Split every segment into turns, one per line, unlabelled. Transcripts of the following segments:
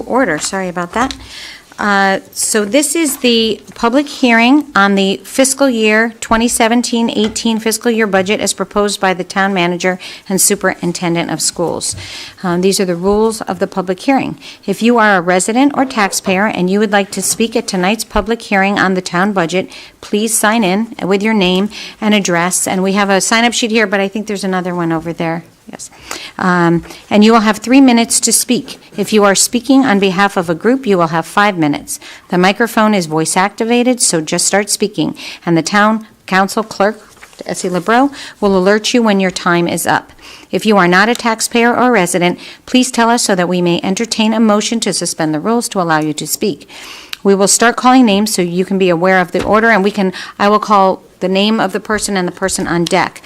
Order. Sorry about that. So this is the public hearing on the fiscal year 2017-18 fiscal year budget as proposed by the town manager and superintendent of schools. These are the rules of the public hearing. If you are a resident or taxpayer and you would like to speak at tonight's public hearing on the town budget, please sign in with your name and address. And we have a sign-up sheet here, but I think there's another one over there. Yes. And you will have 3 minutes to speak. If you are speaking on behalf of a group, you will have 5 minutes. The microphone is voice activated, so just start speaking. And the town council clerk, Essie LeBreau, will alert you when your time is up. If you are not a taxpayer or resident, please tell us so that we may entertain a motion to suspend the rules to allow you to speak. We will start calling names so you can be aware of the order, and I will call the name of the person and the person on deck.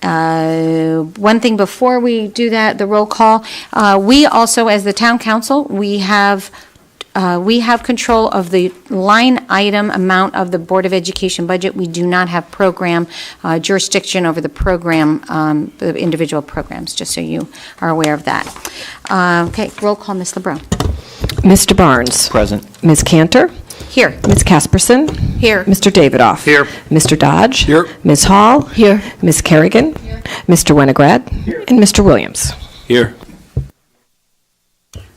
One thing before we do that, the roll call, we also, as the town council, we have control of the line item amount of the Board of Education budget. We do not have program jurisdiction over the program, the individual programs, just so you are aware of that. Okay, roll call, Ms. LeBreau.
Mr. Barnes.
Present.
Ms. Cantor.
Here.
Ms. Kasperson.
Here.
Mr. Davidoff.
Here.
Mr. Dodge.
Here.
Ms. Hall. Here. Ms. Kerrigan. Here. Mr. Winograd. Here. And Mr. Williams.
Here.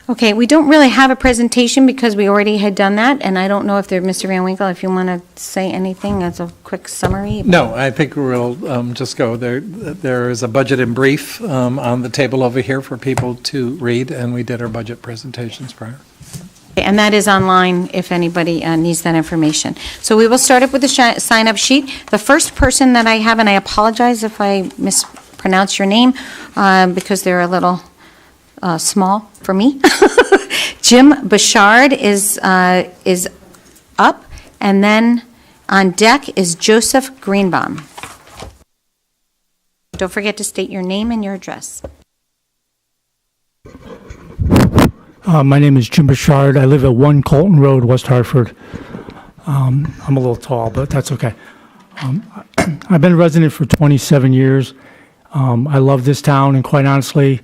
Okay, we don't really have a presentation because we already had done that, and I don't know if Mr. Van Winkle, if you want to say anything as a quick summary.
No, I think we'll just go there. There is a budget in brief on the table over here for people to read, and we did our budget presentations prior.
And that is online if anybody needs that information. So we will start up with the sign-up sheet. The first person that I have, and I apologize if I mispronounce your name because they're a little small for me. Jim Bechard is up, and then on deck is Joseph Greenbaum. Don't forget to state your name and your address.
My name is Jim Bechard. I live at 1 Colton Road, West Hartford. I'm a little tall, but that's okay. I've been a resident for 27 years. I love this town, and quite honestly,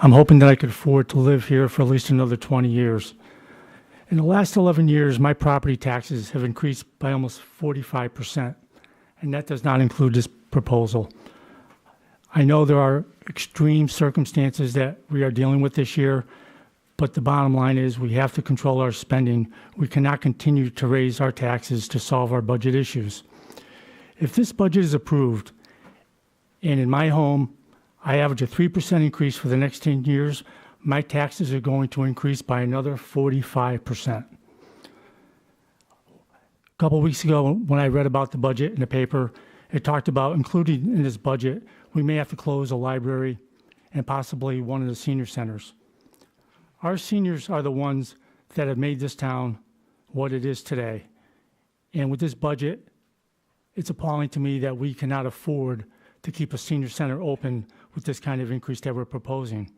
I'm hoping that I could afford to live here for at least another 20 years. In the last 11 years, my property taxes have increased by almost 45%, and that does not include this proposal. I know there are extreme circumstances that we are dealing with this year, but the bottom line is we have to control our spending. We cannot continue to raise our taxes to solve our budget issues. If this budget is approved, and in my home, I average a 3% increase for the next 10 years, my taxes are going to increase by another 45%. A couple of weeks ago, when I read about the budget in the paper, it talked about including in this budget, we may have to close a library and possibly one of the senior centers. Our seniors are the ones that have made this town what it is today. And with this budget, it's appalling to me that we cannot afford to keep a senior center open with this kind of increase that we're proposing.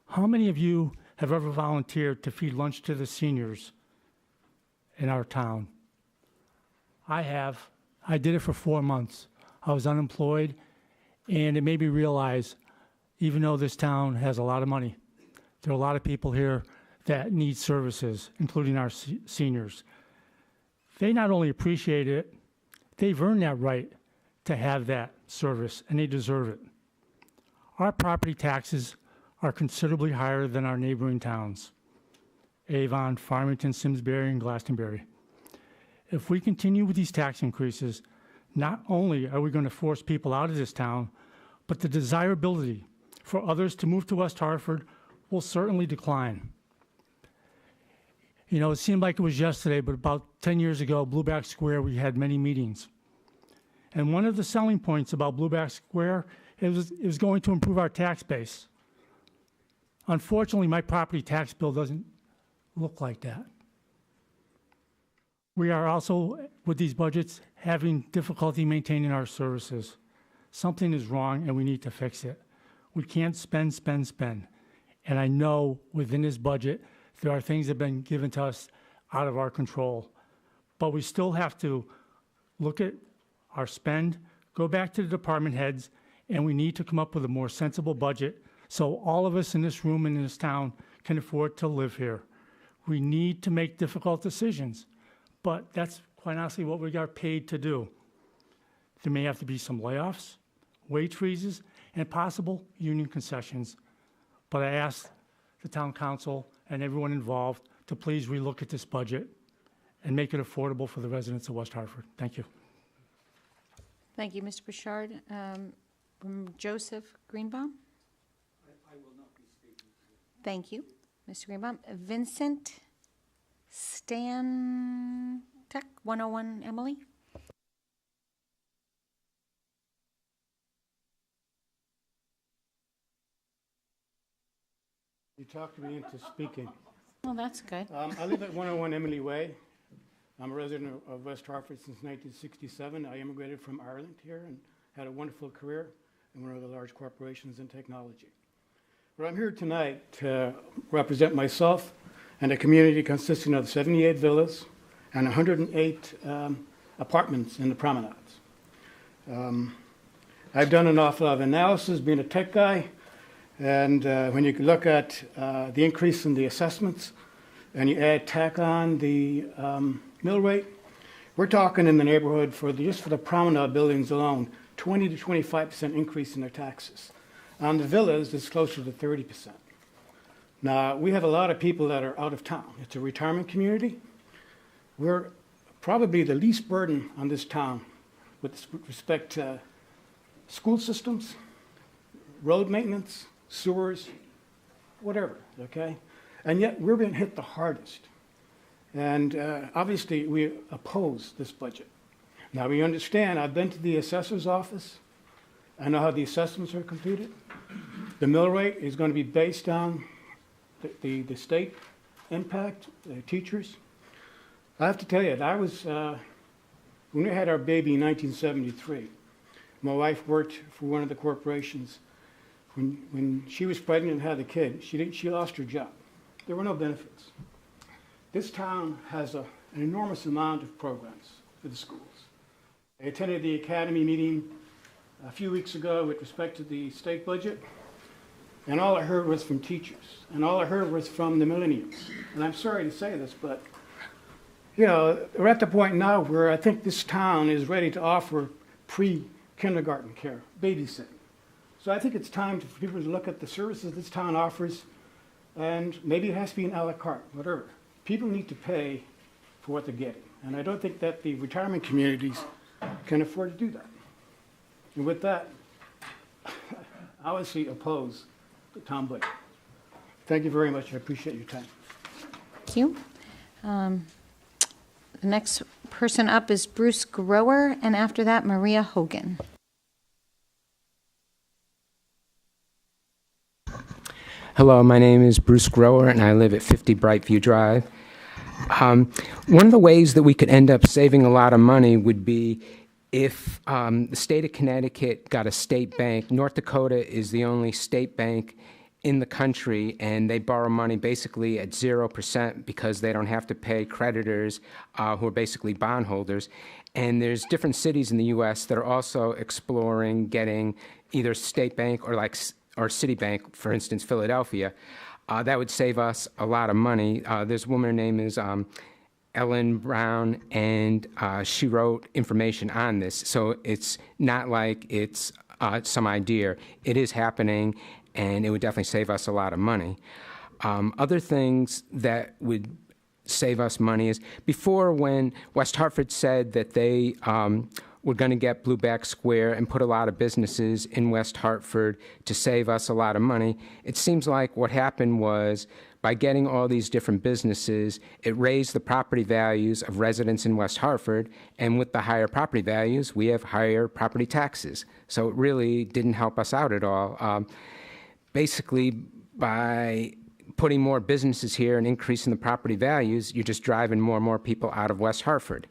How many of you have ever volunteered to feed lunch to the seniors in our town? I have. I did it for 4 months. I was unemployed, and it made me realize, even though this town has a lot of money, there are a lot of people here that need services, including our seniors. They not only appreciate it, they've earned that right to have that service, and they deserve it. Our property taxes are considerably higher than our neighboring towns, Avon, Farmington, Simsbury, and Glastonbury. If we continue with these tax increases, not only are we going to force people out of this town, but the desirability for others to move to West Hartford will certainly decline. You know, it seemed like it was yesterday, but about 10 years ago, Blueback Square, we had many meetings. And one of the selling points about Blueback Square is it was going to improve our tax base. Unfortunately, my property tax bill doesn't look like that. We are also, with these budgets, having difficulty maintaining our services. Something is wrong, and we need to fix it. We can't spend. And I know within this budget, there are things that have been given to us out of our control. But we still have to look at our spend, go back to the department heads, and we need to come up with a more sensible budget so all of us in this room and in this town can afford to live here. We need to make difficult decisions, but that's quite honestly what we got paid to do. There may have to be some layoffs, wage freezes, and possible union concessions. But I ask the town council and everyone involved to please relook at this budget and make it affordable for the residents of West Hartford. Thank you.
Thank you, Mr. Bechard. Joseph Greenbaum?
I will not be speaking.
Thank you, Mr. Greenbaum. Vincent Stantek, 101 Emily?
You talked me into speaking.
Well, that's good.
I live at 101 Emily Way. I'm a resident of West Hartford since 1967. I immigrated from Ireland here and had a wonderful career in one of the large corporations in technology. But I'm here tonight to represent myself and a community consisting of 78 villas and 108 apartments in the promenades. I've done an awful lot of analysis being a tech guy, and when you look at the increase in the assessments and you tack on the mill rate, we're talking in the neighborhood just for the promenade buildings alone, 20 to 25% increase in their taxes. On the villas, it's closer to 30%. Now, we have a lot of people that are out of town. It's a retirement community. We're probably the least burden on this town with respect to school systems, road maintenance, sewers, whatever, okay? And yet, we're being hit the hardest. And obviously, we oppose this budget. Now, we understand, I've been to the assessor's office. I know how the assessments are computed. The mill rate is going to be based on the state impact, the teachers. I have to tell you, when we had our baby in 1973, my wife worked for one of the corporations. When she was pregnant and had a kid, she lost her job. There were no benefits. This town has an enormous amount of programs for the schools. I attended the academy meeting a few weeks ago with respect to the state budget, and all I heard was from teachers, and all I heard was from the millennials. And I'm sorry to say this, but you know, we're at the point now where I think this town is ready to offer pre-kindergarten care, babysitting. So I think it's time for people to look at the services this town offers, and maybe it has to be an a la carte, whatever. People need to pay for what they're getting, and I don't think that the retirement communities can afford to do that. And with that, I obviously oppose the town budget. Thank you very much. I appreciate your time.
Thank you. The next person up is Bruce Grower, and after that, Maria Hogan.
Hello, my name is Bruce Grower, and I live at 50 Brightview Drive. One of the ways that we could end up saving a lot of money would be if the state of Connecticut got a state bank. North Dakota is the only state bank in the country, and they borrow money basically at 0% because they don't have to pay creditors who are basically bondholders. And there's different cities in the U.S. that are also exploring getting either state bank or Citibank, for instance, Philadelphia. That would save us a lot of money. There's a woman, her name is Ellen Brown, and she wrote information on this. So it's not like it's some idea. It is happening, and it would definitely save us a lot of money. Other things that would save us money is before, when West Hartford said that they were going to get Blueback Square and put a lot of businesses in West Hartford to save us a lot of money, it seems like what happened was by getting all these different businesses, it raised the property values of residents in West Hartford, and with the higher property values, we have higher property taxes. So it really didn't help us out at all. Basically, by putting more businesses here and increasing the property values, you're just driving more and more people out of West Hartford.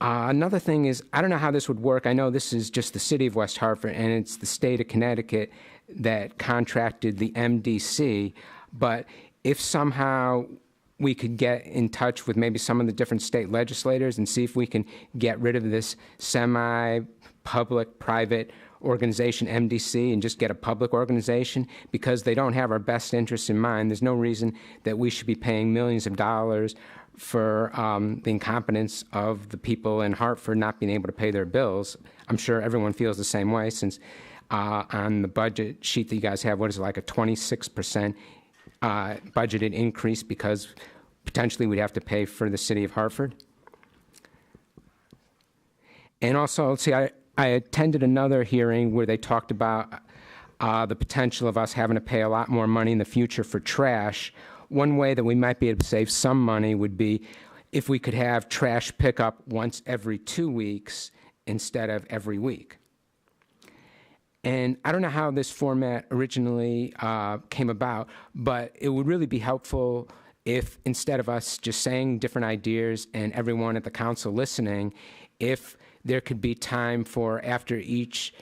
Another thing is, I don't know how this would work. I know this is just the city of West Hartford, and it's the state of Connecticut that contracted the MDC, but if somehow we could get in touch with maybe some of the different state legislators and see if we can get rid of this semi-public-private organization, MDC, and just get a public organization, because they don't have our best interests in mind. There's no reason that we should be paying millions of dollars for the incompetence of the people in Hartford not being able to pay their bills. I'm sure everyone feels the same way, since on the budget sheet that you guys have, what is it, like a 26% budgeted increase because potentially we'd have to pay for the city of Hartford. And also, let's see, I attended another hearing where they talked about the potential of us having to pay a lot more money in the future for trash. One way that we might be able to save some money would be if we could have trash pickup once every 2 weeks instead of every week. And I don't know how this format originally came about, but it would really be helpful if, instead of us just saying different ideas and everyone at the council listening, if there could be time for, after each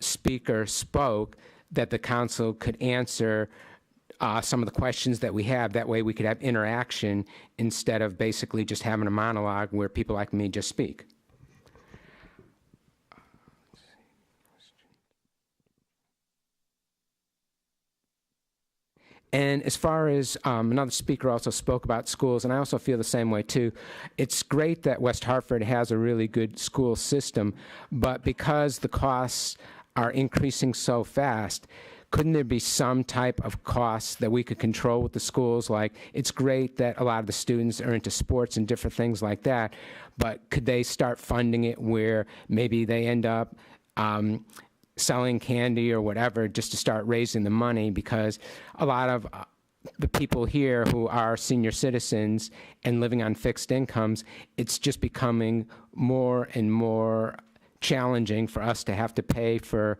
speaker spoke, that the council could answer some of the questions that we have. That way we could have interaction instead of basically just having a monologue where people like me just speak. And as far as another speaker also spoke about schools, and I also feel the same way too. It's great that West Hartford has a really good school system, but because the costs are increasing so fast, couldn't there be some type of costs that we could control with the schools? Like, it's great that a lot of the students are into sports and different things like that, but could they start funding it where maybe they end up selling candy or whatever just to start raising the money? Because a lot of the people here who are senior citizens and living on fixed incomes, it's just becoming more and more challenging for us to have to pay for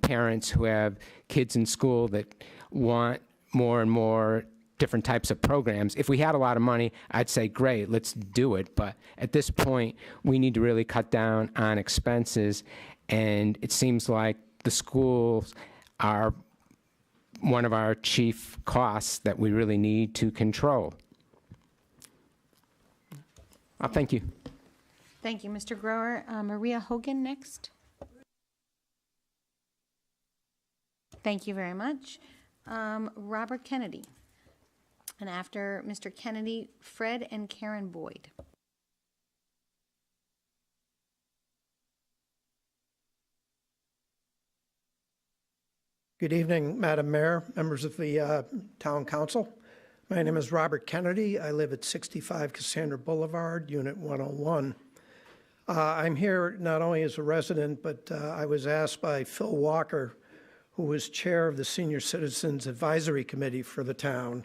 parents who have kids in school that want more and more different types of programs. If we had a lot of money, I'd say, great, let's do it. But at this point, we need to really cut down on expenses. And it seems like the schools are one of our chief costs that we really need to control. Thank you.
Thank you, Mr. Grower. Maria Hogan next. Thank you very much. Robert Kennedy. And after Mr. Kennedy, Fred and Karen Boyd.
Good evening, Madam Mayor, members of the Town Council. My name is Robert Kennedy. I live at 65 Cassandra Boulevard, Unit 101. I'm here not only as a resident, but I was asked by Phil Walker, who was chair of the Senior Citizens Advisory Committee for the town,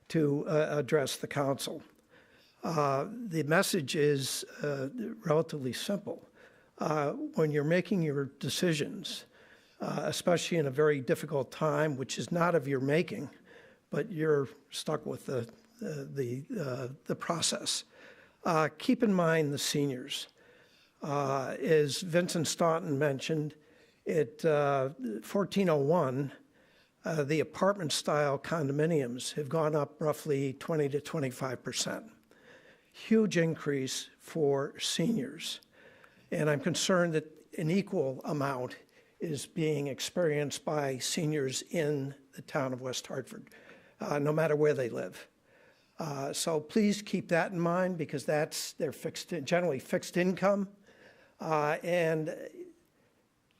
to address the council. The message is relatively simple. When you're making your decisions, especially in a very difficult time, which is not of your making, but you're stuck with the process. Keep in mind the seniors. As Vincent Staunton mentioned, at 1401, the apartment-style condominiums have gone up roughly 20 to 25%. Huge increase for seniors. And I'm concerned that an equal amount is being experienced by seniors in the town of West Hartford, no matter where they live. So please keep that in mind, because they're generally fixed income, and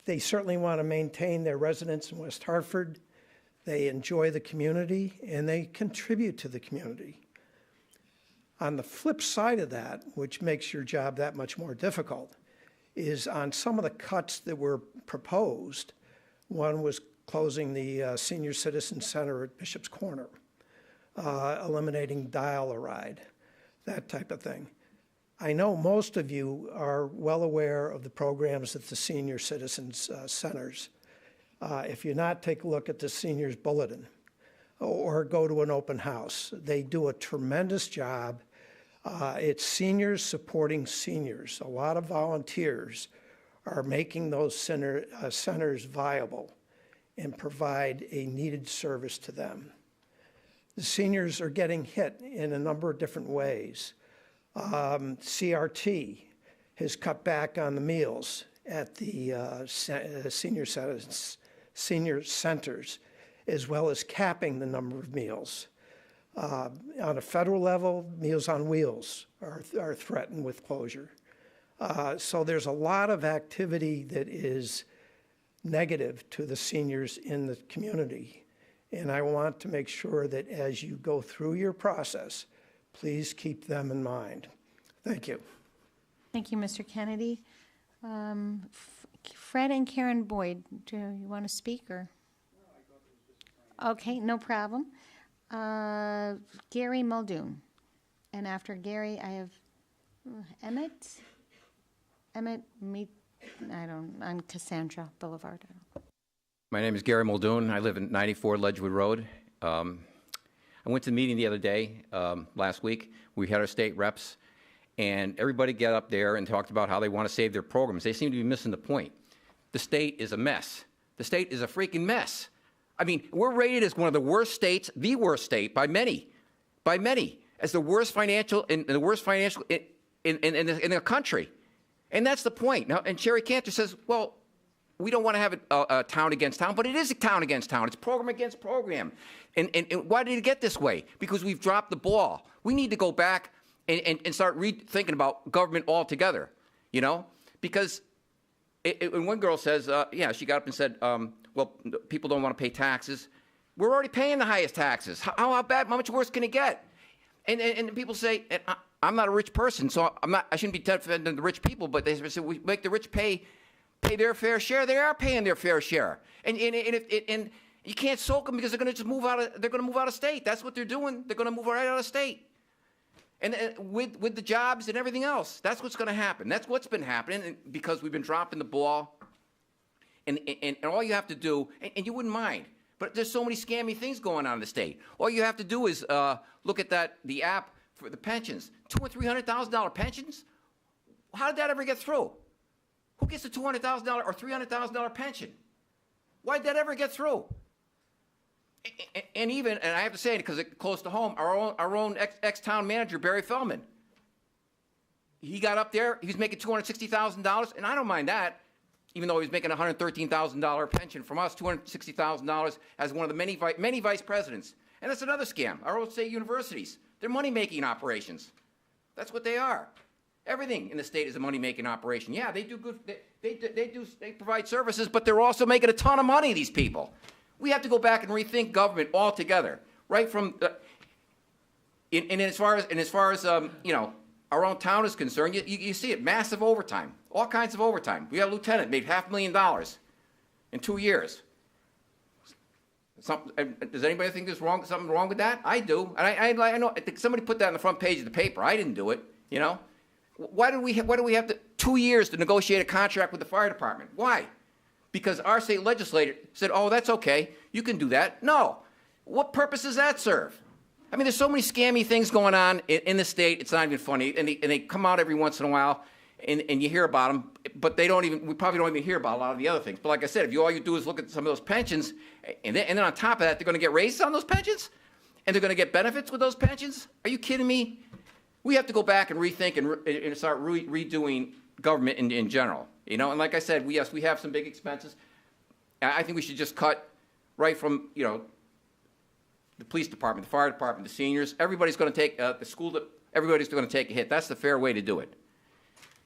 they certainly want to maintain their residence in West Hartford. They enjoy the community, and they contribute to the community. On the flip side of that, which makes your job that much more difficult, is on some of the cuts that were proposed. One was closing the Senior Citizen Center at Bishop's Corner, eliminating dial-a-ride, that type of thing. I know most of you are well aware of the programs at the Senior Citizens Centers. If you're not, take a look at the Seniors Bulletin or go to an open house. They do a tremendous job. It's seniors supporting seniors. A lot of volunteers are making those centers viable and provide a needed service to them. The seniors are getting hit in a number of different ways. CRT has cut back on the meals at the senior centers, as well as capping the number of meals. On a federal level, Meals on Wheels are threatened with closure. So there's a lot of activity that is negative to the seniors in the community. And I want to make sure that as you go through your process, please keep them in mind. Thank you.
Thank you, Mr. Kennedy. Fred and Karen Boyd, do you want to speak? Or? Okay, no problem. Gary Muldoon. And after Gary, I have Emmett on Cassandra Boulevard.
My name is Gary Muldoon. I live in 94 Ledgewood Road. I went to the meeting the other day, last week. We had our state reps, and everybody got up there and talked about how they want to save their programs. They seem to be missing the point. The state is a mess. The state is a freaking mess. I mean, we're rated as one of the worst states, the worst state by many, as the worst financial in the country. And that's the point. Now, and Sherry Cantor says, well, we don't want to have a town against town, but it is a town against town. It's program against program. And why did it get this way? Because we've dropped the ball. We need to go back and start thinking about government altogether, you know? Because when one girl says, she got up and said, well, people don't want to pay taxes. We're already paying the highest taxes. How much worse can it get? And people say, and I'm not a rich person, so I shouldn't be defending the rich people, but they say we make the rich pay their fair share. They are paying their fair share, and you can't soak them because they're going to just move out of state. That's what they're doing. They're going to move right out of state, and with the jobs and everything else, that's what's going to happen. That's what's been happening because we've been dropping the ball, and all you have to do, and you wouldn't mind, but there's so many scammy things going on in the state. All you have to do is look at the app for the pensions, $200,000 and $300,000 pensions. How did that ever get through? Who gets a $200,000 or $300,000 pension? Why did that ever get through? And I have to say it because it's close to home, our own ex-town manager, Barry Feldman, he got up there, he was making $260,000, and I don't mind that, even though he was making a $113,000 pension from us, $260,000 as one of the many vice presidents. And that's another scam. Our old state universities, they're money-making operations. That's what they are. Everything in the state is a money-making operation. Yeah, they do good. They provide services, but they're also making a ton of money. These people. We have to go back and rethink government altogether, right from. As far as our own town is concerned, you see it, massive overtime, all kinds of overtime. We got a lieutenant made $500,000 in 2 years. Does anybody think there's something wrong with that? I do. And I know somebody put that on the front page of the paper. I didn't do it. You know, why do we have 2 years to negotiate a contract with the fire department? Why? because our state legislator said, oh, that's okay, you can do that. No. What purpose does that serve? I mean, there's so many scammy things going on in the state, it's not even funny. And they come out every once in a while, and you hear about them, but we probably don't even hear about a lot of the other things. But like I said, if all you do is look at some of those pensions, and then on top of that, they're going to get raises on those pensions? And they're going to get benefits with those pensions? Are you kidding me? We have to go back and rethink and start redoing government in general. You know, and like I said, yes, we have some big expenses. I think we should just cut right from, you know, the police department, the fire department, the seniors. Everybody's going to take everybody's going to take a hit. That's the fair way to do it.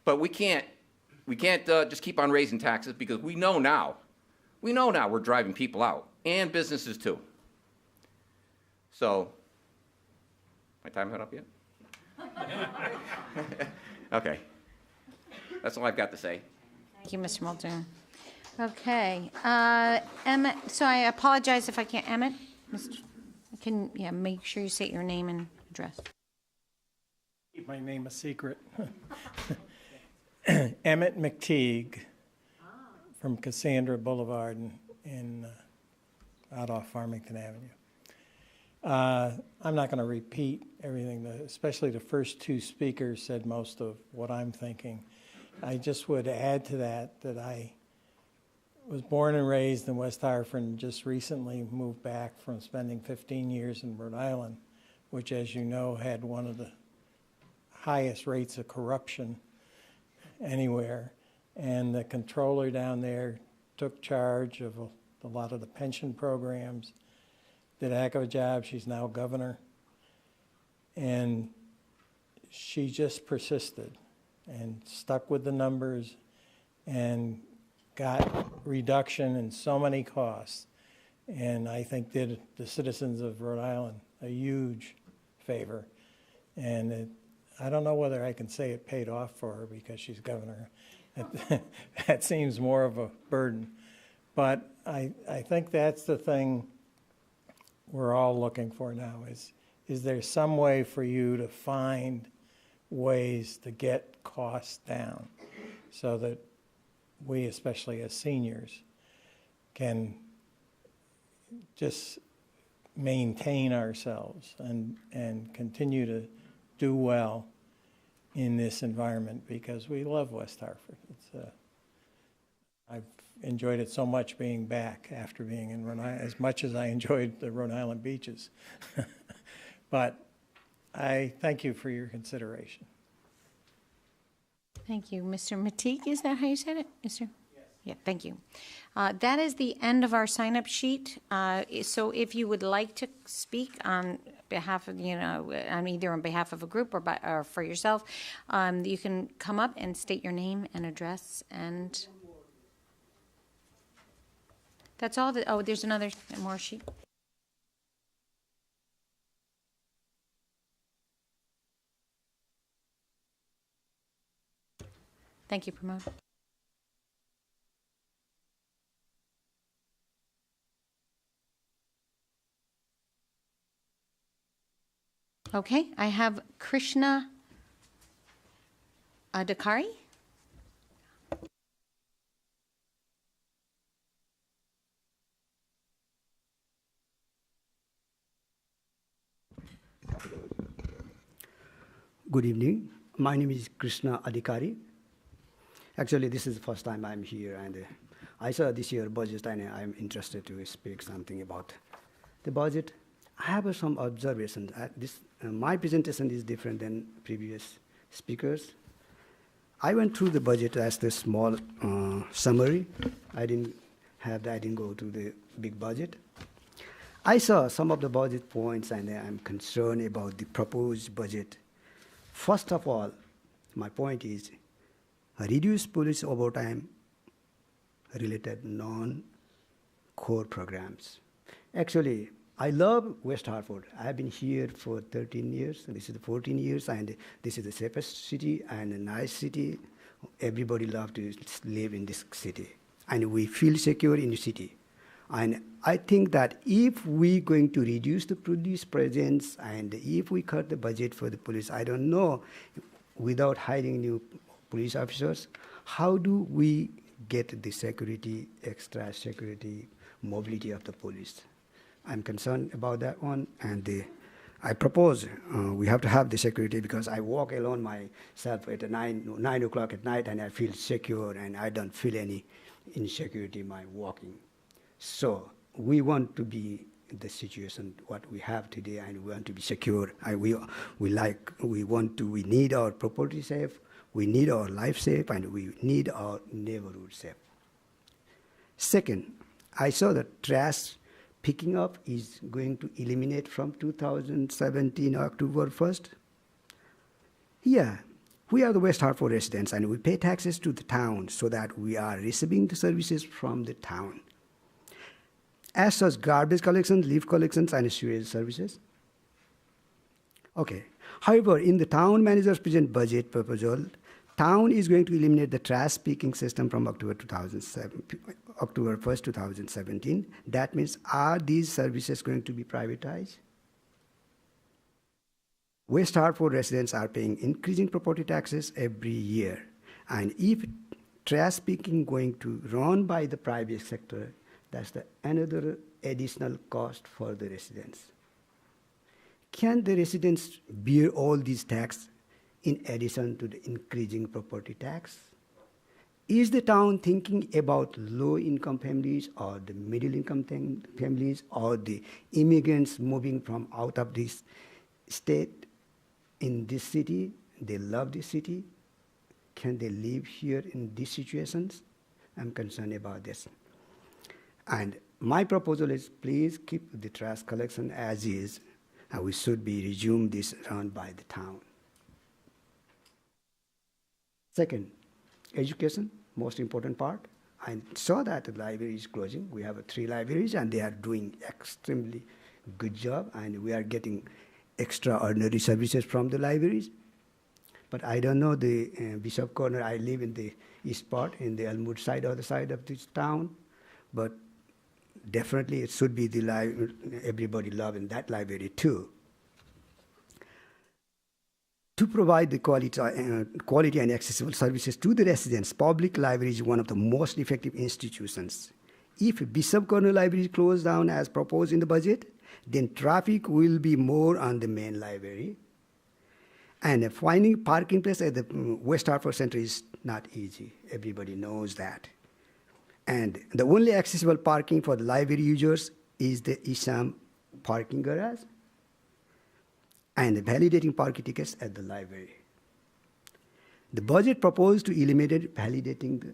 But we can't just keep on raising taxes, because we know now we're driving people out, and businesses too. So, my time not up yet? Okay. That's all I've got to say.
Thank you, Mr. Muldoon. Okay, Emmett, so I apologize if I can't, Emmett, make sure you state your name and address.
Keep my name a secret. Emmett McTeague from Cassandra Boulevard out off Farmington Avenue. I'm not going to repeat everything, especially the first two speakers said most of what I'm thinking. I just would add to that I was born and raised in West Hartford and just recently moved back from spending 15 years in Rhode Island, which, as you know, had one of the highest rates of corruption anywhere. And the controller down there took charge of a lot of the pension programs, did a heck of a job. She's now governor. And she just persisted and stuck with the numbers and got reduction in so many costs. And I think did the citizens of Rhode Island a huge favor. And I don't know whether I can say it paid off for her because she's governor. That seems more of a burden. But I think that's the thing we're all looking for now is there some way for you to find ways to get costs down so that we, especially as seniors, can just maintain ourselves and continue to do well in this environment, because we love West Hartford. I've enjoyed it so much being back after being in Rhode Island, as much as I enjoyed the Rhode Island beaches. But I thank you for your consideration.
Thank you. Mr. McTeague, is that how you said it? Mr.? Yes. Yeah, thank you. That is the end of our sign-up sheet. So if you would like to speak on behalf of, either on behalf of a group or for yourself, you can come up and state your name and address, and that's all. There's another more sheet. Thank you, Pramod. Okay, I have Krishna Adhikari.
Good evening. My name is Krishna Adhikari. Actually, this is the first time I'm here, and I saw this year's budget, and I'm interested to speak something about the budget. I have some observations. My presentation is different than previous speakers. I went through the budget as the small summary. I didn't go to the big budget. I saw some of the budget points, and I'm concerned about the proposed budget. First of all, my point is reduce police overtime related non-core programs. Actually, I love West Hartford. I've been here for 13 years. This is the 14 years, and this is the safest city and a nice city. Everybody loves to live in this city, and we feel secure in the city. And I think that if we're going to reduce the police presence and if we cut the budget for the police, I don't know, without hiring new police officers, how do we get the security, extra security, mobility of the police. I'm concerned about that one, and I propose we have to have the security because I walk alone myself at 9 o'clock at night, and I feel secure, and I don't feel any insecurity in my walking. So we want to be in the situation what we have today, and we want to be secure. We need our property safe, we need our life safe, and we need our neighborhood safe. Second, I saw that trash picking up is going to eliminate from 2017 October 1st. Yeah, we are the West Hartford residents, and we pay taxes to the town so that we are receiving the services from the town. As such, garbage collection, leaf collections, and sewage services. Okay. However, in the town manager's present budget proposal, town is going to eliminate the trash picking system from October 1st, 2017. That means, are these services going to be privatized? West Hartford residents are paying increasing property taxes every year. And if trash picking going to run by the private sector, that's another additional cost for the residents. Can the residents bear all these taxes in addition to the increasing property tax? Is the town thinking about low-income families or the middle-income families or the immigrants moving from out of this state in this city? They love this city. Can they live here in these situations? I'm concerned about this. And my proposal is please keep the trash collection as is, and we should be resume this run by the town. Second, education, most important part. I saw that the library is closing. We have 3 libraries, and they are doing extremely good job, and we are getting extraordinary services from the libraries. But I don't know the Bishop Corner. I live in the east part, in the Elmwood side, other side of this town. But definitely it should be the everybody love in that library too. To provide the quality and accessible services to the residents, public library is one of the most effective institutions. If Bishop Corner Library is closed down as proposed in the budget, then traffic will be more on the main library. And finding parking place at the West Hartford Center is not easy. Everybody knows that. And the only accessible parking for the library users is the Isham parking garage and validating parking tickets at the library. The budget proposed to eliminate validating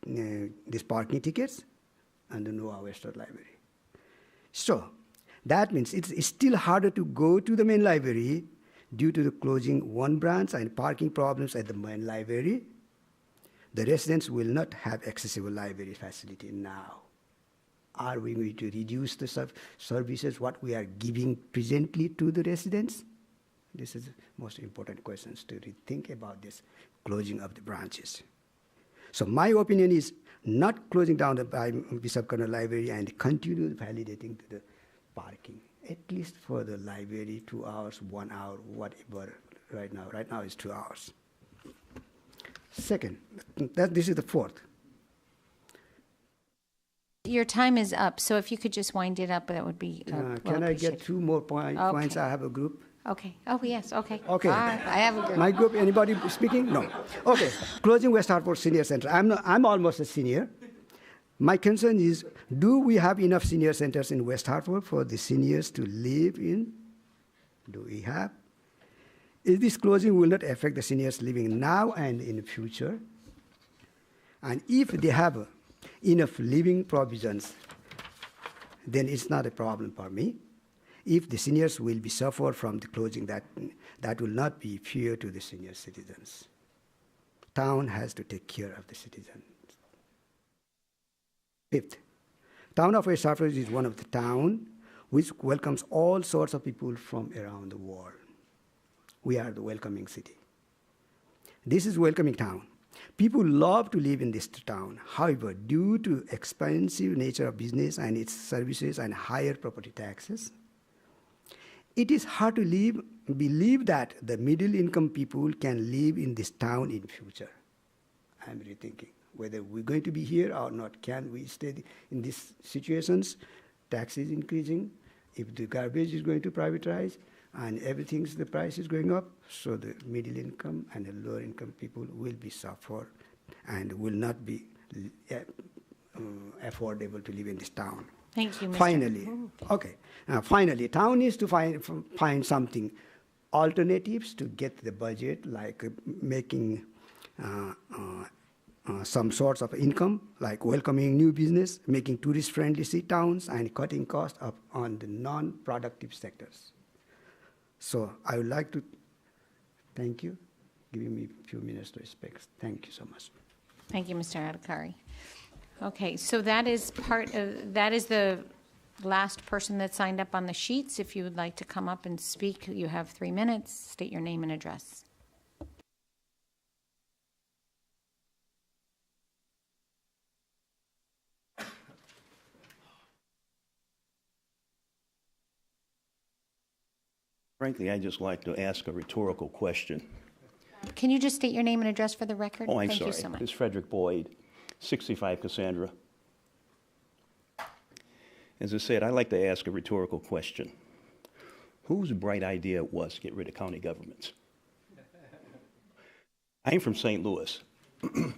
these parking tickets and the Noah Western Library. So that means it's still harder to go to the main library due to the closing one branch and parking problems at the main library. The residents will not have accessible library facility now. Are we going to reduce the services what we are giving presently to the residents? This is the most important questions to think about this closing of the branches. So my opinion is not closing down the Bishop Corner Library and continue validating the parking, at least for the library, 2 hours, 1 hour, whatever. Right now is 2 hours. Second, this is the fourth.
Your time is up, so if you could just wind it up, that would be
Can I get 2 more points? I have a group.
Okay. Oh, yes. Okay.
Okay.
All right. I have a group.
My group, anybody speaking? No. Okay. Closing West Hartford Senior Center. I'm almost a senior. My concern is, do we have enough senior centers in West Hartford for the seniors to live in? Do we have? Is this closing will not affect the seniors living now and in the future? And if they have enough living provisions, then it's not a problem for me. If the seniors will be suffered from the closing, that will not be fair to the senior citizens. Town has to take care of the citizens. Fifth, town of West Hartford is one of the town which welcomes all sorts of people from around the world. We are the welcoming city. This is welcoming town. People love to live in this town. However, due to expensive nature of business and its services and higher property taxes, it is hard to believe that the middle-income people can live in this town in future. I'm rethinking whether we're going to be here or not. Can we stay in these situations? Taxes increasing, if the garbage is going to privatize, and everything's, the price is going up, so the middle income and the lower income people will be suffer and will not be affordable to live in this town.
Thank you, Mr.
Finally, okay. Finally, town needs to find something, alternatives to get the budget, like making some sorts of income, like welcoming new business, making tourist-friendly towns, and cutting costs up on the non-productive sectors. So I would like to thank you, giving me a few minutes to speak. Thank you so much.
Thank you, Mr. Adhikari. Okay, so that is the last person that signed up on the sheets. If you would like to come up and speak, you have 3 minutes. State your name and address.
Frankly, I'd just like to ask a rhetorical question.
Can you just state your name and address for the record?
Oh, I'm
Thank
sorry.
you so much.
It's Frederick Boyd, 65 Cassandra. As I said, I'd like to ask a rhetorical question. Whose bright idea it was to get rid of county governments? I'm from St. Louis. In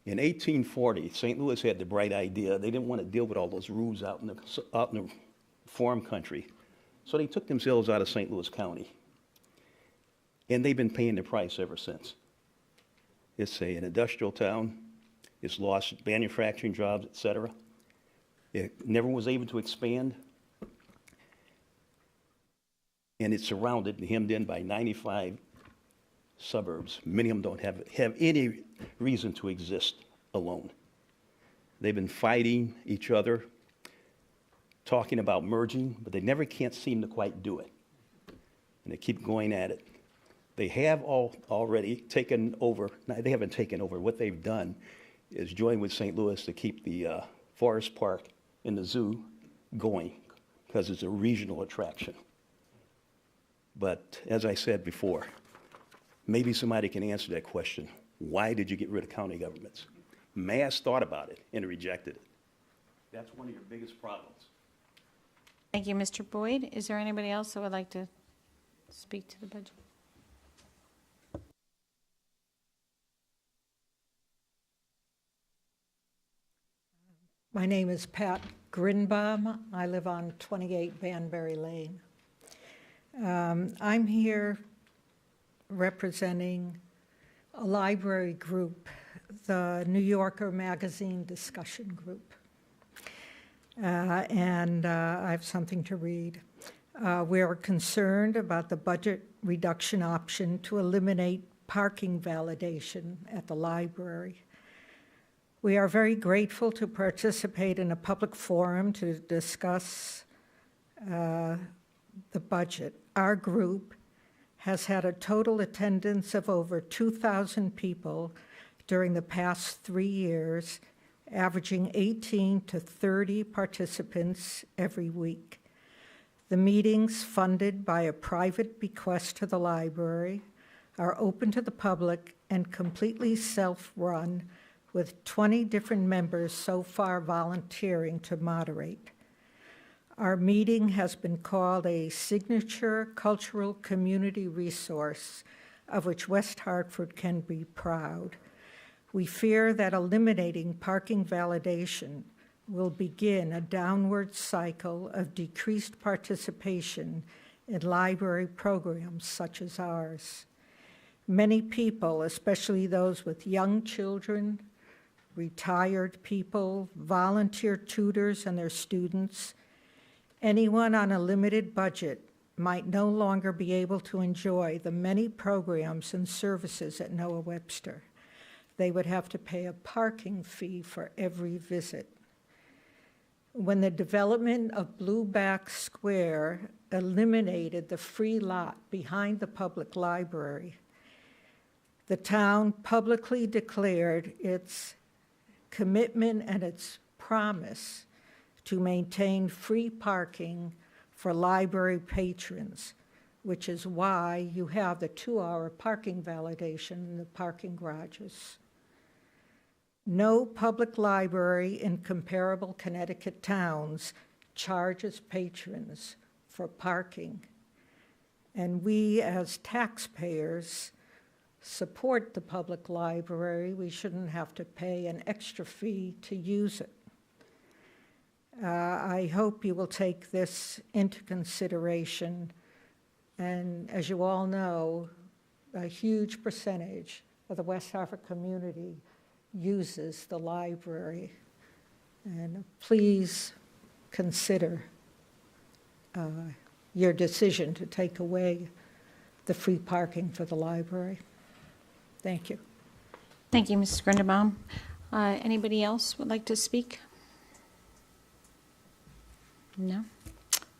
1840, St. Louis had the bright idea. They didn't want to deal with all those rules out in the farm country. So they took themselves out of St. Louis County. And they've been paying the price ever since. It's an industrial town. It's lost manufacturing jobs, et cetera. It never was able to expand. And it's surrounded and hemmed in by 95 suburbs. Many of them don't have any reason to exist alone. They've been fighting each other, talking about merging, but they never can't seem to quite do it. And they keep going at it. They have already taken over. No, they haven't taken over. What they've done is join with St. Louis to keep the Forest Park and the zoo going, because it's a regional attraction. But as I said before, maybe somebody can answer that question. Why did you get rid of county governments? Mass thought about it and rejected it. That's one of your biggest problems.
Thank you, Mr. Boyd. Is there anybody else that would like to speak to the budget?
My name is Pat Grinbaum. I live on 28 Banbury Lane. I'm here representing a library group, the New Yorker Magazine discussion group. And I have something to read. We are concerned about the budget reduction option to eliminate parking validation at the library. We are very grateful to participate in a public forum to discuss the budget. Our group has had a total attendance of over 2,000 people during the past 3 years, averaging 18 to 30 participants every week. The meetings, funded by a private bequest to the library, are open to the public and completely self-run, with 20 different members so far volunteering to moderate. Our meeting has been called a signature cultural community resource of which West Hartford can be proud. We fear that eliminating parking validation will begin a downward cycle of decreased participation in library programs such as ours. Many people, especially those with young children, retired people, volunteer tutors and their students, anyone on a limited budget might no longer be able to enjoy the many programs and services at Noah Webster. They would have to pay a parking fee for every visit. When the development of Blueback Square eliminated the free lot behind the public library, the town publicly declared its commitment and its promise to maintain free parking for library patrons, which is why you have the 2-hour parking validation in the parking garages. No public library in comparable Connecticut towns charges patrons for parking. And we, as taxpayers, support the public library. We shouldn't have to pay an extra fee to use it. I hope you will take this into consideration. And as you all know, a huge percentage of the West Hartford community uses the library. And please consider your decision to take away the free parking for the library. Thank you.
Thank you, Mrs. Grinderbaum. Anybody else would like to speak? No?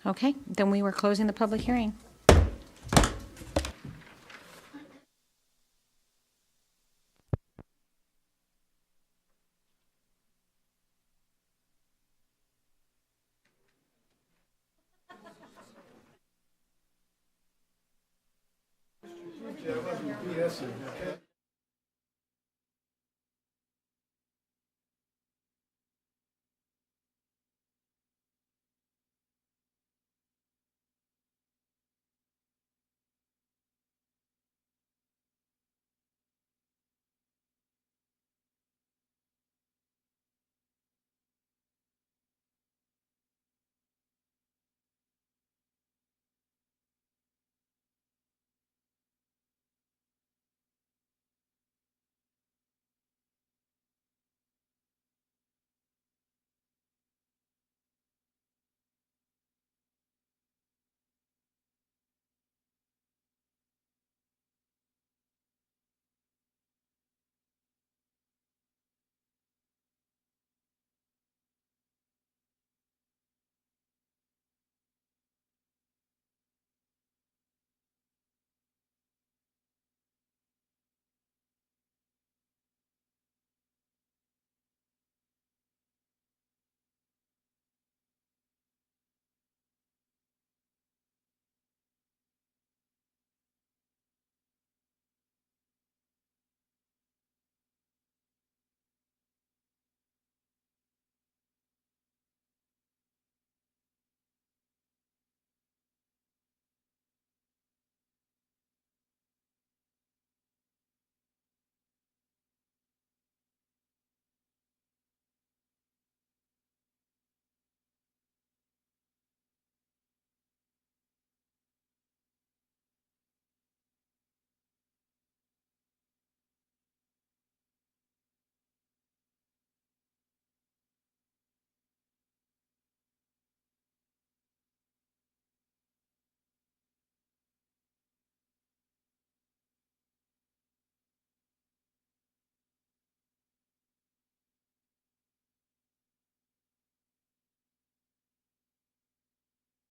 Okay, then we were closing the public hearing.
Yes, sir.